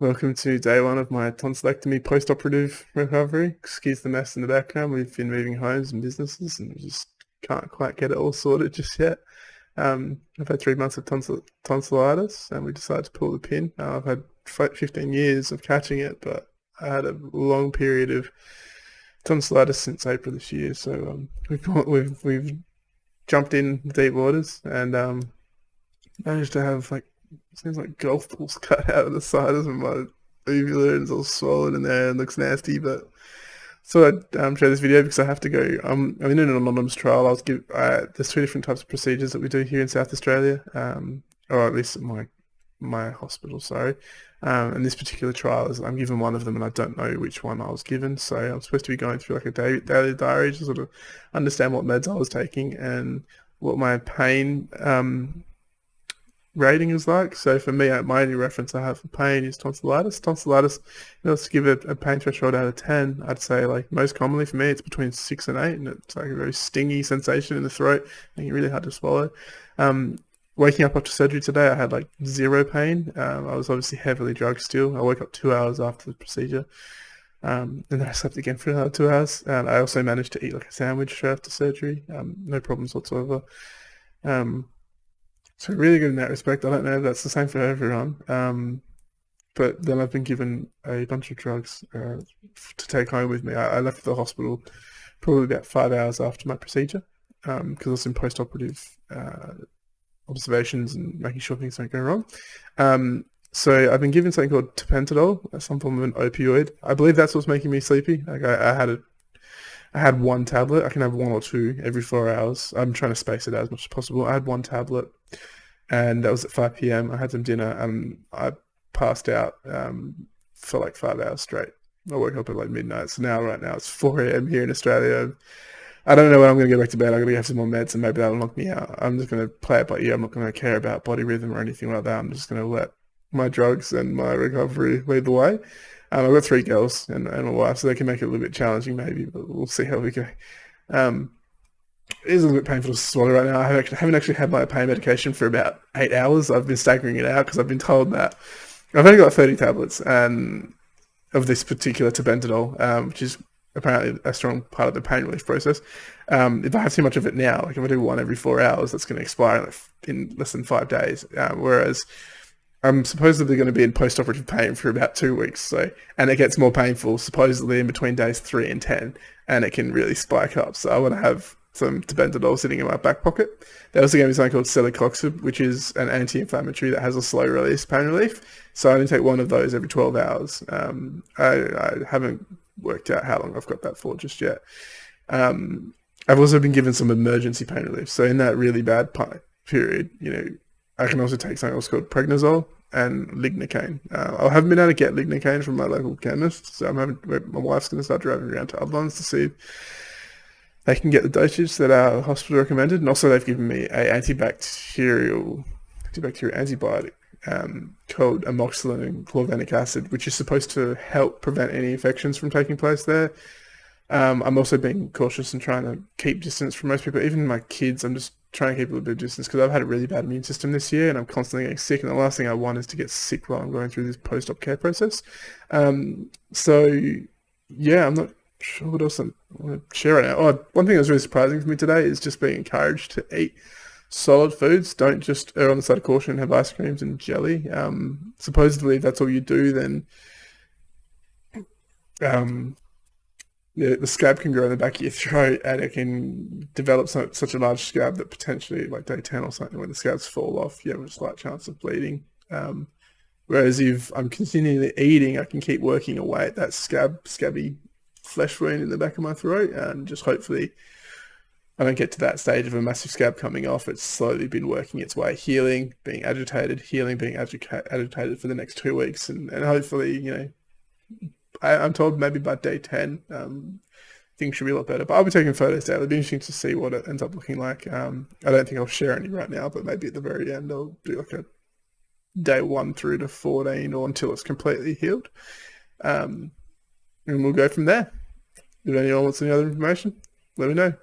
Welcome to day one of my tonsillectomy post-operative recovery. Excuse the mess in the background. We've been moving homes and businesses and just can't quite get it all sorted just yet. I've had 3 months of tonsillitis and we decided to pull the pin. I've had 15 years of catching it, but I had a long period of tonsillitis since April this year. So we've jumped in deep waters and managed to have seems like golf balls cut out of the side of my uvula and it's all swollen in there and looks nasty. But so I'd share this video because I have to go. I'm in an anonymous trial. There's two different types of procedures that we do here in South Australia, or at least at my hospital. Sorry. And this particular trial I'm given one of them, and I don't know which one I was given. So I'm supposed to be going through like a daily diary to sort of understand what meds I was taking and what my pain rating is like. So for me, my only reference I have for pain is tonsillitis. Tonsillitis, to give it a pain threshold out of 10, I'd say like most commonly for me it's between 6 and 8, and it's like a very stingy sensation in the throat, making it really hard to swallow. Waking up after surgery today, I had like zero pain. I was obviously heavily drugged still. I woke up 2 hours after the procedure. And then I slept again for another 2 hours. And I also managed to eat like a sandwich straight after surgery. No problems whatsoever. So really good in that respect. I don't know if that's the same for everyone. But then I've been given a bunch of drugs to take home with me. I left the hospital probably about 5 hours after my procedure because I was in post-operative observations and making sure things don't go wrong. So I've been given something called Tapentadol, some form of an opioid. I believe that's what's making me sleepy. Like I had one tablet. I can have one or two every 4 hours. I'm trying to space it out as much as possible. I had one tablet, and that was at 5 p.m. I had some dinner, and I passed out for like 5 hours straight. I woke up at like midnight. So right now it's 4 a.m. here in Australia. I don't know when I'm going to go back to bed. I'm going to have some more meds, and maybe that'll knock me out. I'm just going to play it by ear. I'm not going to care about body rhythm or anything like that. I'm just going to let my drugs and my recovery lead the way. I've got 3 girls and a wife, so they can make it a little bit challenging maybe, but we'll see how we go. It is a little bit painful to swallow right now. I haven't actually had my pain medication for about 8 hours. I've been staggering it out because I've been told that I've only got 30 tablets of this particular Tapentadol, which is apparently a strong part of the pain relief process. If I have too much of it now, like if I do one every 4 hours, that's going to expire in less than 5 days. Whereas I'm supposedly going to be in post-operative pain for about 2 weeks, and it gets more painful supposedly in between days 3 and 10, and it can really spike up. So I want to have some Tapentadol sitting in my back pocket. They also gave me something called Celecoxib, which is an anti-inflammatory that has a slow-release pain relief. So I only take one of those every 12 hours. I haven't worked out how long I've got that for just yet. I've also been given some emergency pain relief. So in that really bad period, I can also take something else called prednisone and lignocaine. I haven't been able to get lignocaine from my local chemist, so my wife's going to start driving around to other ones to see if they can get the dosage that our hospital recommended. And also they've given me an antibacterial antibiotic called amoxicillin and chlorvenic acid, which is supposed to help prevent any infections from taking place there. I'm also being cautious and trying to keep distance from most people, even my kids. I'm just trying to keep a little bit of distance because I've had a really bad immune system this year and I'm constantly getting sick, and the last thing I want is to get sick while I'm going through this post-op care process. So yeah, I'm not sure what else I want to share right now. One thing that was really surprising for me today is just being encouraged to eat solid foods. Don't just err on the side of caution and have ice creams and jelly. Supposedly if that's all you do, then the scab can grow in the back of your throat, and it can develop such a large scab that potentially, like day 10 or something, when the scabs fall off, you have a slight chance of bleeding. Whereas if I'm continually eating, I can keep working away at that scabby flesh wound in the back of my throat, and just hopefully I don't get to that stage of a massive scab coming off. It's slowly been working its way, healing, being agitated, being agitated for the next 2 weeks, and hopefully, I'm told maybe by day 10, things should be a lot better. But I'll be taking photos daily. It'll be interesting to see what it ends up looking like. I don't think I'll share any right now, but maybe at the very end I'll do like a day 1 through to 14 or until it's completely healed. And we'll go from there. If anyone wants any other information, let me know.